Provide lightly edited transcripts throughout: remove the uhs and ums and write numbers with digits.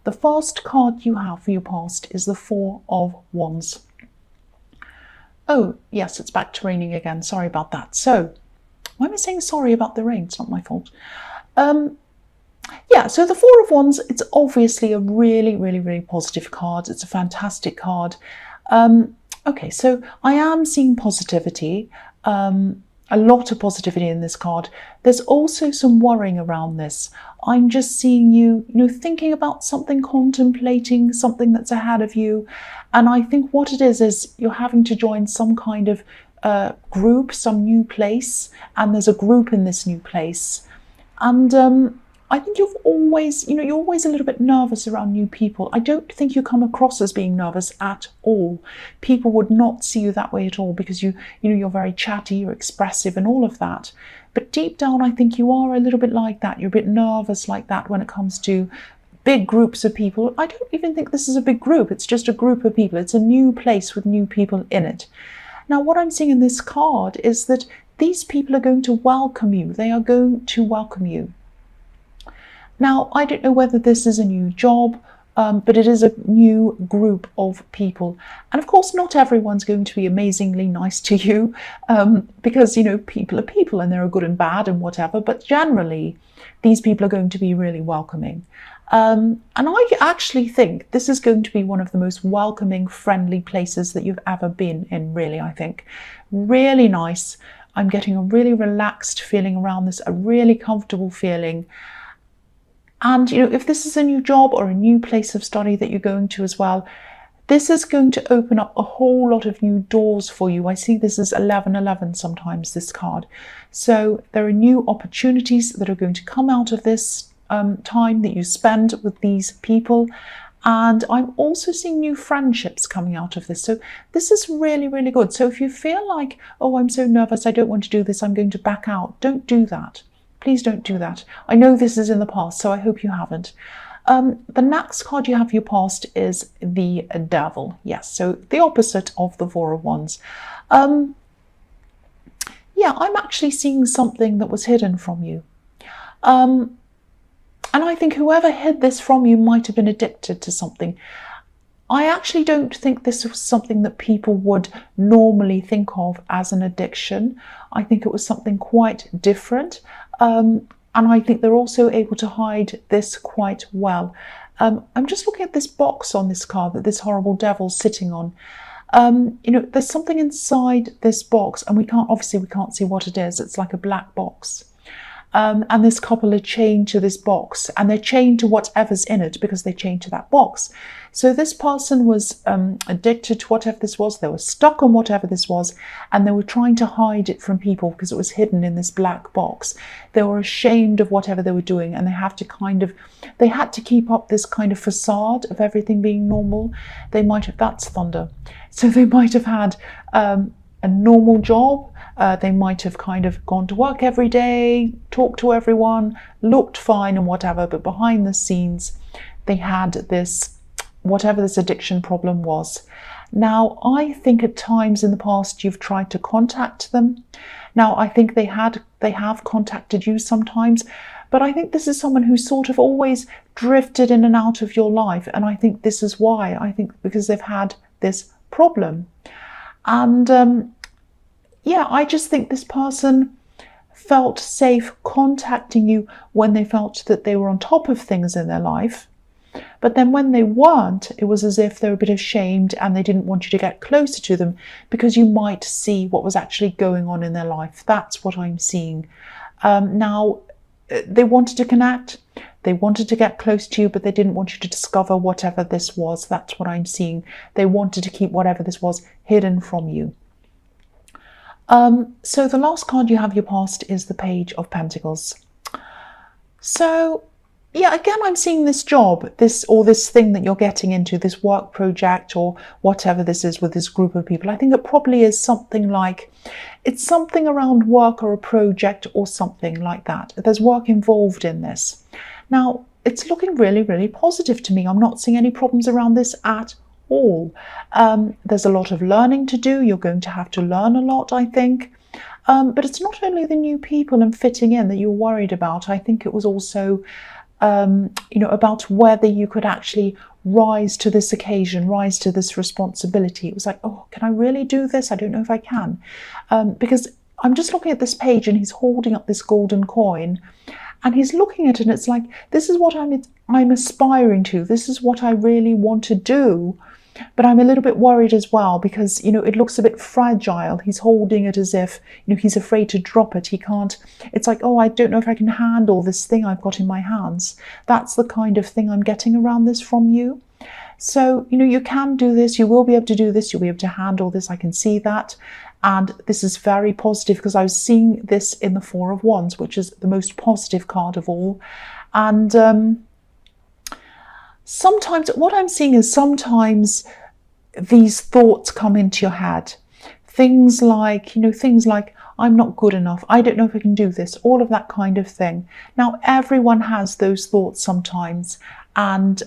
The first card you have for your past is the Four of Wands. Oh, yes, it's back to raining again. Sorry about that. So, why am I saying sorry about the rain? It's not my fault. Yeah, so the Four of Wands, it's obviously a really, really, really positive card. It's a fantastic card. Okay, so I am seeing positivity, a lot of positivity in this card. There's also some worrying around this. I'm just seeing you, thinking about something, contemplating something that's ahead of you. And I think what it is you're having to join some kind of group, some new place, and there's a group in this new place. And I think you're always a little bit nervous around new people. I don't think you come across as being nervous at all. People would not see you that way at all because you're very chatty, you're expressive and all of that. But deep down, I think you are a little bit like that. You're a bit nervous like that when it comes to big groups of people. I don't even think this is a big group. It's just a group of people. It's a new place with new people in it. Now, what I'm seeing in this card is that these people are going to welcome you. They are going to welcome you. Now, I don't know whether this is a new job, but it is a new group of people. And of course, not everyone's going to be amazingly nice to you because, people are people and there are good and bad and whatever. But generally, these people are going to be really welcoming. And I actually think this is going to be one of the most welcoming, friendly places that you've ever been in, really, I think. Really nice. I'm getting a really relaxed feeling around this, a really comfortable feeling. And, if this is a new job or a new place of study that you're going to as well, this is going to open up a whole lot of new doors for you. I see this as 1111 sometimes, this card. So there are new opportunities that are going to come out of this time that you spend with these people. And I'm also seeing new friendships coming out of this. So this is really, really good. So if you feel like, oh, I'm so nervous, I don't want to do this, I'm going to back out, don't do that. Please don't do that. I know this is in the past, so I hope you haven't. The next card you have for your past is the Devil. Yes, so the opposite of the Four of Wands. Yeah, I'm actually seeing something that was hidden from you. And I think whoever hid this from you might have been addicted to something. I actually don't think this was something that people would normally think of as an addiction. I think it was something quite different. And I think they're also able to hide this quite well. I'm just looking at this box on this card that this horrible devil's sitting on. There's something inside this box and we can't see what it is. It's like a black box. And this couple are chained to this box and they're chained to whatever's in it because they're chained to that box. So this person was addicted to whatever this was. They were stuck on whatever this was and they were trying to hide it from people because it was hidden in this black box. They were ashamed of whatever they were doing and they had to keep up this kind of facade of everything being normal. That's thunder. So they might have had a normal job. They might have kind of gone to work every day, talked to everyone, looked fine and whatever, but behind the scenes, they had this, whatever this addiction problem was. Now, I think at times in the past you've tried to contact them. Now, I think they have contacted you sometimes, but I think this is someone who sort of always drifted in and out of your life. And I think this is why. I think because they've had this problem. And yeah, I just think this person felt safe contacting you when they felt that they were on top of things in their life. But then when they weren't, it was as if they were a bit ashamed and they didn't want you to get closer to them because you might see what was actually going on in their life. That's what I'm seeing. Now, they wanted to connect. They wanted to get close to you, but they didn't want you to discover whatever this was. That's what I'm seeing. They wanted to keep whatever this was hidden from you. So the last card you have your past is the Page of Pentacles. So yeah, again, I'm seeing this job, this thing that you're getting into, this work project or whatever this is with this group of people. I think it probably is something like, it's something around work or a project or something like that. There's work involved in this. Now, it's looking really, really positive to me. I'm not seeing any problems around this at all. There's a lot of learning to do. You're going to have to learn a lot, I think. But it's not only the new people and fitting in that you're worried about. I think it was also about whether you could actually rise to this occasion, rise to this responsibility. It was like, oh, can I really do this? I don't know if I can. Because I'm just looking at this page and he's holding up this golden coin and he's looking at it and it's like, this is what I'm aspiring to. This is what I really want to do. But I'm a little bit worried as well because, it looks a bit fragile. He's holding it as if, he's afraid to drop it. He can't. It's like, oh, I don't know if I can handle this thing I've got in my hands. That's the kind of thing I'm getting around this from you. So, you can do this. You will be able to do this. You'll be able to handle this. I can see that. And this is very positive because I was seeing this in the Four of Wands, which is the most positive card of all. And sometimes what I'm seeing is sometimes these thoughts come into your head. Things like, I'm not good enough. I don't know if I can do this. All of that kind of thing. Now, everyone has those thoughts sometimes. And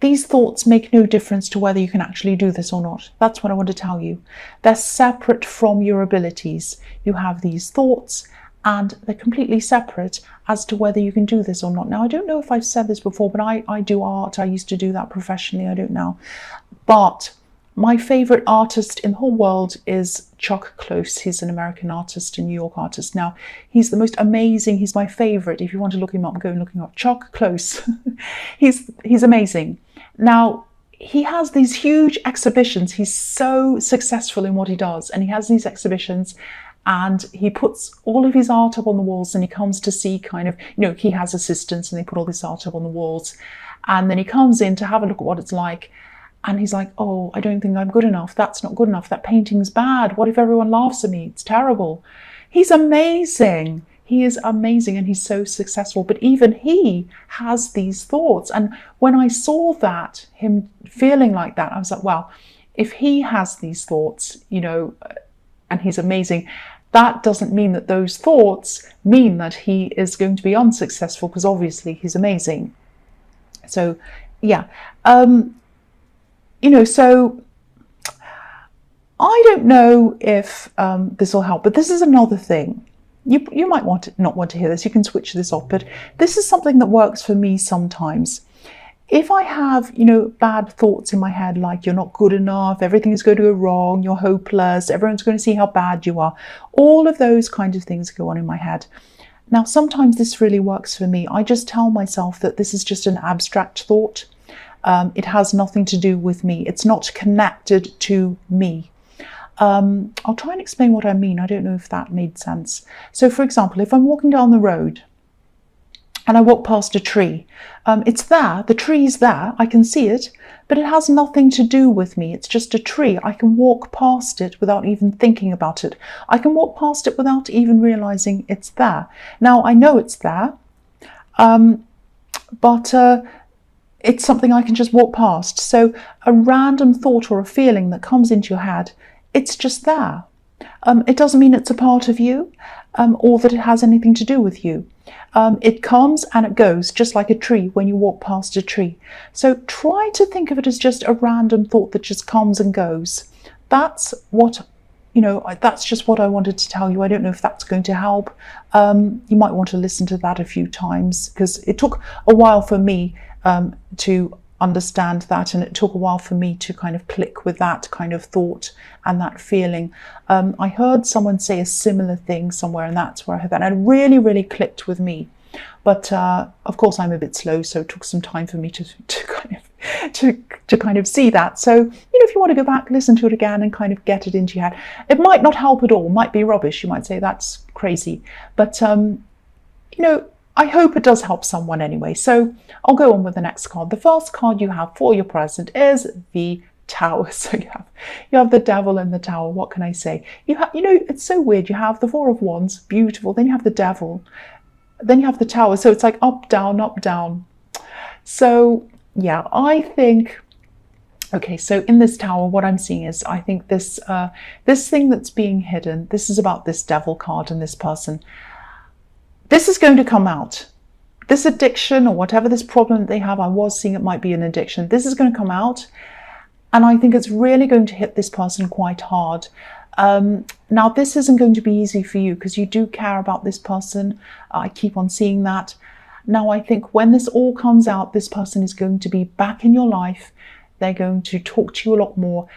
these thoughts make no difference to whether you can actually do this or not. That's what I want to tell you. They're separate from your abilities. You have these thoughts and they're completely separate as to whether you can do this or not. Now, I don't know if I've said this before, but I do art. I used to do that professionally. I don't know. But my favorite artist in the whole world is Chuck Close. He's an American artist, a New York artist. Now, he's the most amazing. He's my favorite. If you want to look him up, go and look him up. Chuck Close. He's amazing. Now, he has these huge exhibitions. He's so successful in what he does. And he has these exhibitions and he puts all of his art up on the walls and he comes to see kind of, he has assistants and they put all this art up on the walls. And then he comes in to have a look at what it's like. And he's like, oh, I don't think I'm good enough. That's not good enough. That painting's bad. What if everyone laughs at me? It's terrible. He's amazing. He is amazing and he's so successful. But even he has these thoughts. And when I saw that, him feeling like that, I was like, well, if he has these thoughts, and he's amazing, that doesn't mean that those thoughts mean that he is going to be unsuccessful because obviously he's amazing. So, yeah. So I don't know if this will help, but this is another thing. You might not want to hear this. You can switch this off, but this is something that works for me sometimes. If I have, bad thoughts in my head, like you're not good enough, everything is going to go wrong, you're hopeless, everyone's going to see how bad you are, all of those kinds of things go on in my head. Now, sometimes this really works for me. I just tell myself that this is just an abstract thought. It has nothing to do with me. It's not connected to me. I'll try and explain what I mean. I don't know if that made sense. So, for example, if I'm walking down the road and I walk past a tree, it's there, the tree's there, I can see it, but it has nothing to do with me. It's just a tree. I can walk past it without even thinking about it. I can walk past it without even realizing it's there. Now, I know it's there, but it's something I can just walk past. So a random thought or a feeling that comes into your head, it's just there. It doesn't mean it's a part of you or that it has anything to do with you. It comes and it goes, just like a tree when you walk past a tree. So try to think of it as just a random thought that just comes and goes. That's what, that's just what I wanted to tell you. I don't know if that's going to help. You might want to listen to that a few times because it took a while for me to understand that, and it took a while for me to kind of click with that kind of thought and that feeling. I heard someone say a similar thing somewhere, and that's where I heard that, and it really, really clicked with me. But of course, I'm a bit slow, so it took some time for me to kind of see that. So if you want to go back, listen to it again, and kind of get it into your head, it might not help at all. It might be rubbish. You might say that's crazy, but I hope it does help someone anyway. So I'll go on with the next card. The first card you have for your present is the Tower. So you have the Devil and the Tower. What can I say? You have, it's so weird. You have the Four of Wands, beautiful. Then you have the Devil. Then you have the Tower. So it's like up, down, up, down. So yeah, I think. Okay, so in this Tower, what I'm seeing is, I think this thing that's being hidden. This is about this Devil card and this person. This is going to come out. This addiction or whatever this problem that they have, I was seeing it might be an addiction. This is going to come out. And I think it's really going to hit this person quite hard. Now, this isn't going to be easy for you because you do care about this person. I keep on seeing that. Now, I think when this all comes out, this person is going to be back in your life. They're going to talk to you a lot more.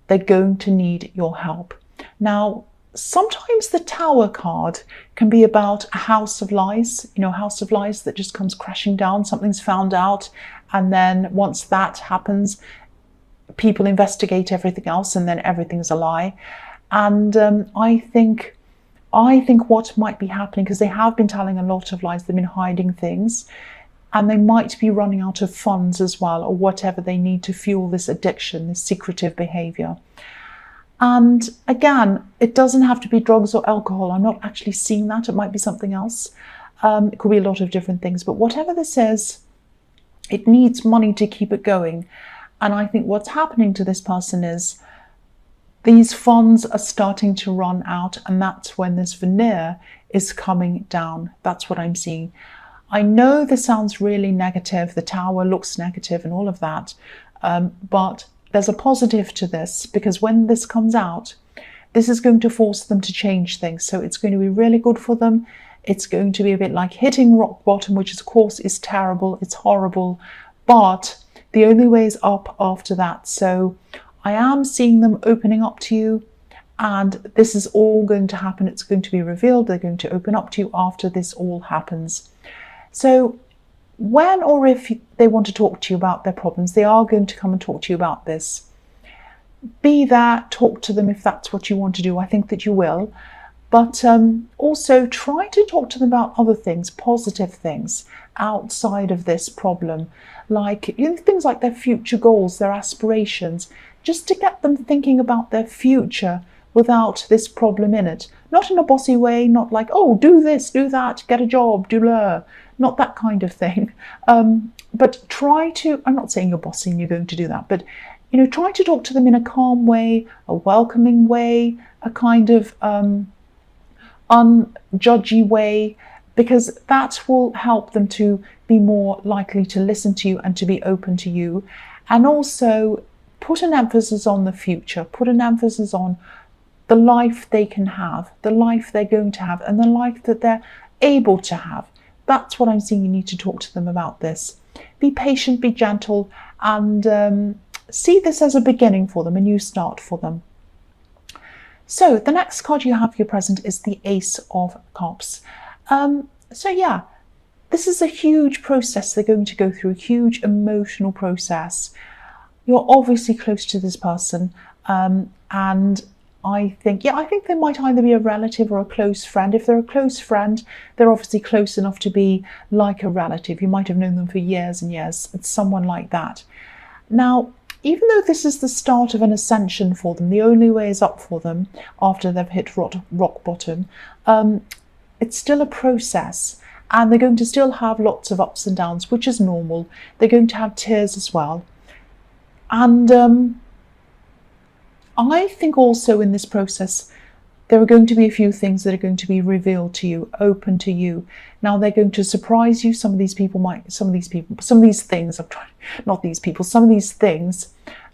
They're going to need your help. Now, sometimes the Tower card can be about a house of lies, a house of lies that just comes crashing down. Something's found out, and then once that happens, people investigate everything else, and then everything's a lie. And I think what might be happening, because they have been telling a lot of lies, they've been hiding things, and they might be running out of funds as well, or whatever they need to fuel this addiction, this secretive behavior. And again, it doesn't have to be drugs or alcohol. I'm not actually seeing that. It might be something else. It could be a lot of different things. But whatever this is, it needs money to keep it going. And I think what's happening to this person is these funds are starting to run out, and that's when this veneer is coming down. That's what I'm seeing. I know this sounds really negative. The Tower looks negative and all of that. But there's a positive to this, because when this comes out, this is going to force them to change things. So it's going to be really good for them. It's going to be a bit like hitting rock bottom, which of course is terrible. It's horrible, but the only way is up after that. So I am seeing them opening up to you, and this is all going to happen. It's going to be revealed. They're going to open up to you after this all happens. So when or if they want to talk to you about their problems, they are going to come and talk to you about this. Be there, talk to them if that's what you want to do. I think that you will. But also try to talk to them about other things, positive things outside of this problem. Like things like their future goals, their aspirations, just to get them thinking about their future without this problem in it. Not in a bossy way, not like, oh, do this, do that, get a job, do blah. Not that kind of thing. But try to, I'm not saying you're bossy and you're going to do that, but try to talk to them in a calm way, a welcoming way, a kind of unjudgy way, because that will help them to be more likely to listen to you and to be open to you. And also put an emphasis on the future, put an emphasis on the life they can have, the life they're going to have, and the life that they're able to have. That's what I'm seeing. You need to talk to them about this. Be patient, be gentle, and see this as a beginning for them, a new start for them. So the next card you have for your present is the Ace of Cups. So yeah, this is a huge process they're going to go through, a huge emotional process. You're obviously close to this person, and I think they might either be a relative or a close friend. If they're a close friend, they're obviously close enough to be like a relative. You might have known them for years and years. It's someone like that. Now, even though this is the start of an ascension for them, the only way is up for them after they've hit rock bottom, it's still a process, and they're going to still have lots of ups and downs, which is normal. They're going to have tears as well. And I think also in this process, there are going to be a few things that are going to be revealed to you, open to you. Now they're going to surprise you. Some of these things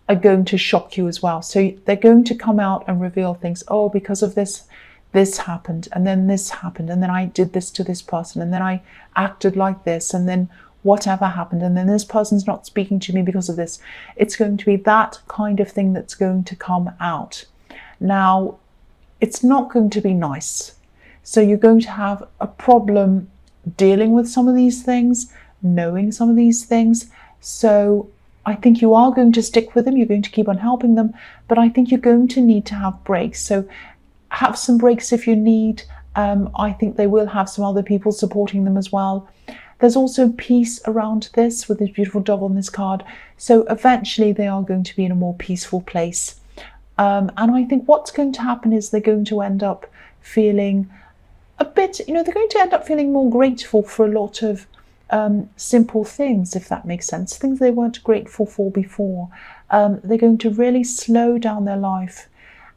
are going to shock you as well. So they're going to come out and reveal things. Oh, because of this, this happened, and then this happened, and then I did this to this person, and then I acted like this, and then whatever happened, and then this person's not speaking to me because of this. It's going to be that kind of thing that's going to come out. Now, it's not going to be nice. So you're going to have a problem dealing with some of these things, knowing some of these things. So I think you are going to stick with them. You're going to keep on helping them, but I think you're going to need to have breaks. So have some breaks if you need. I think they will have some other people supporting them as well. There's also peace around this with this beautiful dove on this card. So eventually they are going to be in a more peaceful place. And I think what's going to happen is they're going to end up feeling a bit, they're going to end up feeling more grateful for a lot of simple things, if that makes sense. Things they weren't grateful for before. They're going to really slow down their life,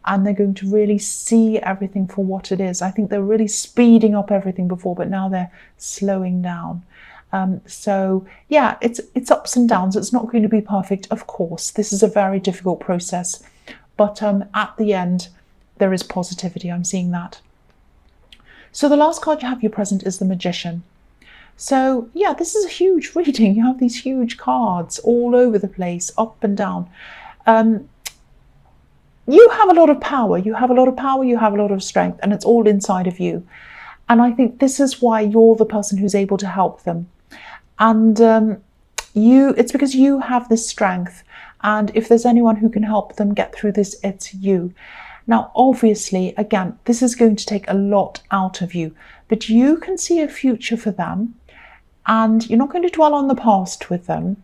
and they're going to really see everything for what it is. I think they're really speeding up everything before, but now they're slowing down. So yeah, it's ups and downs. It's not going to be perfect, of course. This is a very difficult process, but at the end, there is positivity. I'm seeing that. So the last card you have your present is the Magician. So yeah, this is a huge reading. You have these huge cards all over the place, up and down. You have a lot of power. You have a lot of power. You have a lot of strength, and it's all inside of you. And I think this is why you're the person who's able to help them. And it's because you have this strength. And if there's anyone who can help them get through this, it's you. Now, obviously, again, this is going to take a lot out of you, but you can see a future for them, and you're not going to dwell on the past with them.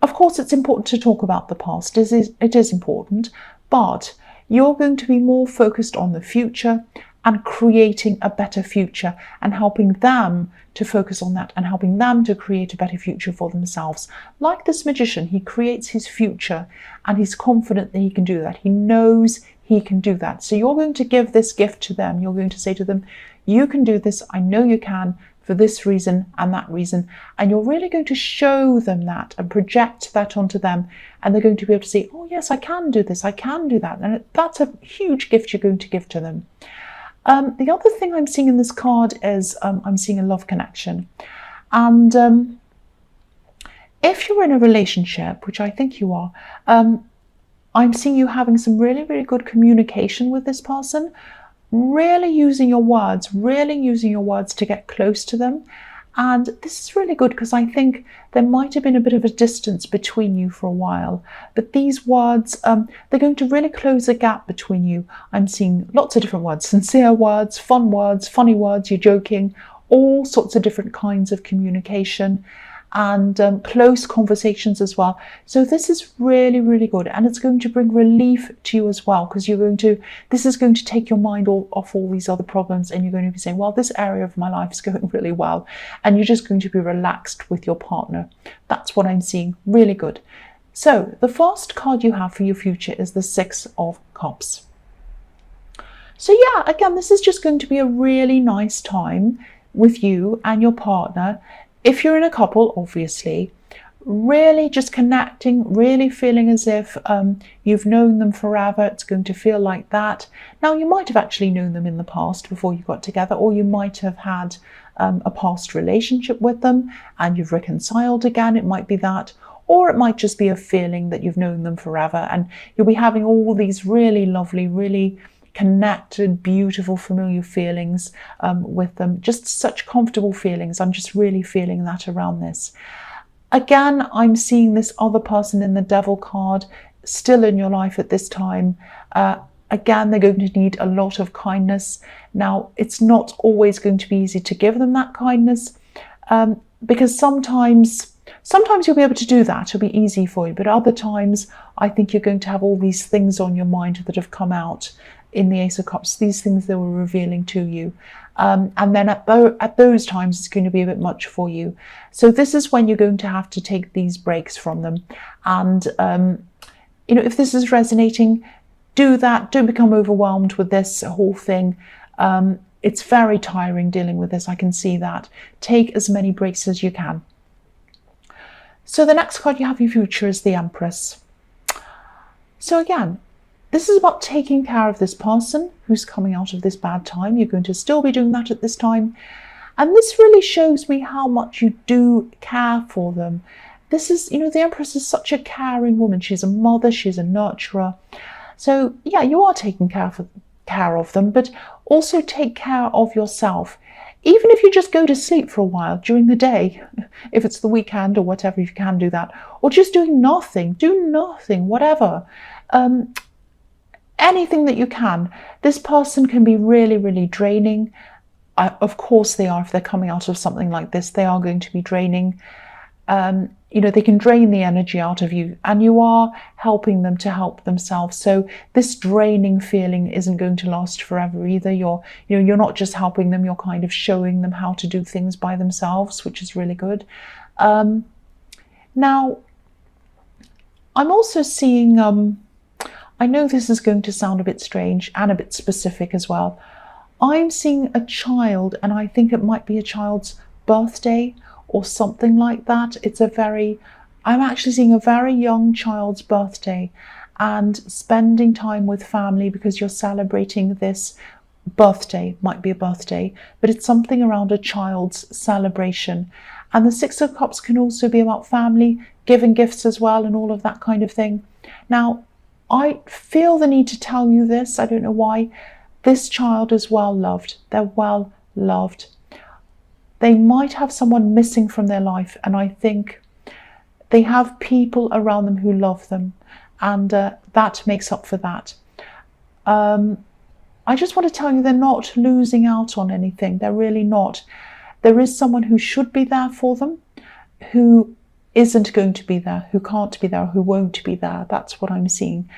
Of course, it's important to talk about the past. It is important, but you're going to be more focused on the future and creating a better future and helping them to focus on that and helping them to create a better future for themselves. Like this magician, he creates his future and he's confident that he can do that. He knows he can do that. So you're going to give this gift to them. You're going to say to them, you can do this. I know you can, for this reason and that reason. And you're really going to show them that and project that onto them. And they're going to be able to say, oh yes, I can do this. I can do that. And that's a huge gift you're going to give to them. The other thing I'm seeing in this card is I'm seeing a love connection. And if you're in a relationship, which I think you are, I'm seeing you having some really, really good communication with this person, really using your words to get close to them. And this is really good because I think there might have been a bit of a distance between you for a while. But these words, they're going to really close a gap between you. I'm seeing lots of different words, sincere words, funny words, you're joking, all sorts of different kinds of communication and close conversations as well. So this is really, really good. And it's going to bring relief to you as well, because this is going to take your mind off all these other problems, and you're going to be saying, well, this area of my life is going really well. And you're just going to be relaxed with your partner. That's what I'm seeing. Really good. So the first card you have for your future is the Six of Cups. So yeah, again, this is just going to be a really nice time with you and your partner. If you're in a couple, obviously, really just connecting, really feeling as if you've known them forever. It's going to feel like that. Now, you might have actually known them in the past before you got together, or you might have had a past relationship with them and you've reconciled again. It might be that. Or it might just be a feeling that you've known them forever and you'll be having all these really lovely, really connected, beautiful, familiar feelings with them. Just such comfortable feelings. I'm just really feeling that around this. Again, I'm seeing this other person in the Devil card still in your life at this time. Again, they're going to need a lot of kindness. Now, it's not always going to be easy to give them that kindness because sometimes you'll be able to do that. It'll be easy for you. But other times, I think you're going to have all these things on your mind that have come out in the Ace of Cups, these things they were revealing to you. And then at those times, it's going to be a bit much for you. So this is when you're going to have to take these breaks from them. And, if this is resonating, do that. Don't become overwhelmed with this whole thing. It's very tiring dealing with this. I can see that. Take as many breaks as you can. So the next card you have in your future is the Empress. So again, this is about taking care of this person who's coming out of this bad time. You're going to still be doing that at this time. And this really shows me how much you do care for them. This is, the Empress is such a caring woman. She's a mother, she's a nurturer. So yeah, you are taking care of them, but also take care of yourself. Even if you just go to sleep for a while during the day, if it's the weekend or whatever, if you can do that, or just doing nothing, do nothing, whatever. Anything that you can. This person can be really, really draining. Of course they are. If they're coming out of something like this, they are going to be draining. They can drain the energy out of you, and you are helping them to help themselves. So this draining feeling isn't going to last forever either. You're not just helping them, you're kind of showing them how to do things by themselves, which is really good. Now, I'm also seeing, I know this is going to sound a bit strange and a bit specific as well. I'm seeing a child, and I think it might be a child's birthday or something like that. I'm actually seeing a very young child's birthday and spending time with family because you're celebrating this birthday, might be a birthday, but it's something around a child's celebration. And the Six of Cups can also be about family, giving gifts as well, and all of that kind of thing. Now, I feel the need to tell you this, I don't know why. This child is well loved. They're well loved. They might have someone missing from their life, and I think they have people around them who love them, and that makes up for that. I just want to tell you they're not losing out on anything. They're really not. There is someone who should be there for them, who isn't going to be there, who can't be there, who won't be there. That's what I'm seeing.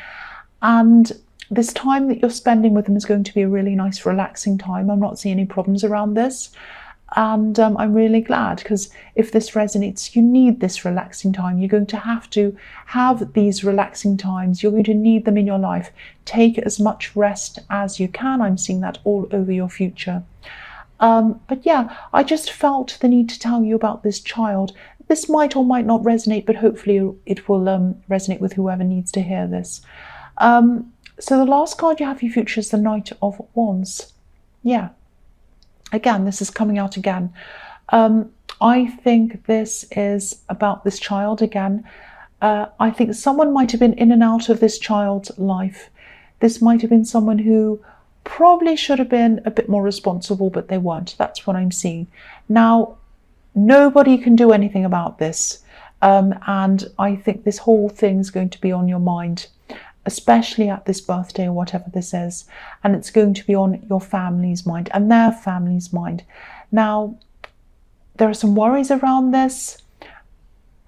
And this time that you're spending with them is going to be a really nice, relaxing time. I'm not seeing any problems around this. And I'm really glad, because if this resonates, you need this relaxing time. You're going to have these relaxing times. You're going to need them in your life. Take as much rest as you can. I'm seeing that all over your future. But yeah, I just felt the need to tell you about this child. This might or might not resonate, but hopefully it will resonate with whoever needs to hear this. So the last card you have for your future is the Knight of Wands. Yeah. Again, this is coming out again. I think this is about this child again. I think someone might have been in and out of this child's life. This might have been someone who probably should have been a bit more responsible, but they weren't. That's what I'm seeing. Now, nobody can do anything about this. And I think this whole thing is going to be on your mind, especially at this birthday or whatever this is, and it's going to be on your family's mind and their family's mind. Now, there are some worries around this.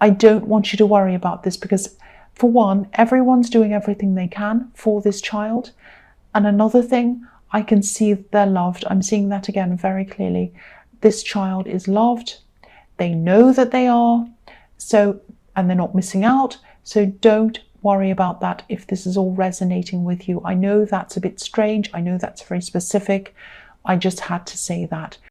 I don't want you to worry about this because, for one, everyone's doing everything they can for this child. And another thing, I can see they're loved. I'm seeing that again very clearly. This child is loved. They know that they are, and they're not missing out. So don't worry about that if this is all resonating with you. I know that's a bit strange. I know that's very specific. I just had to say that.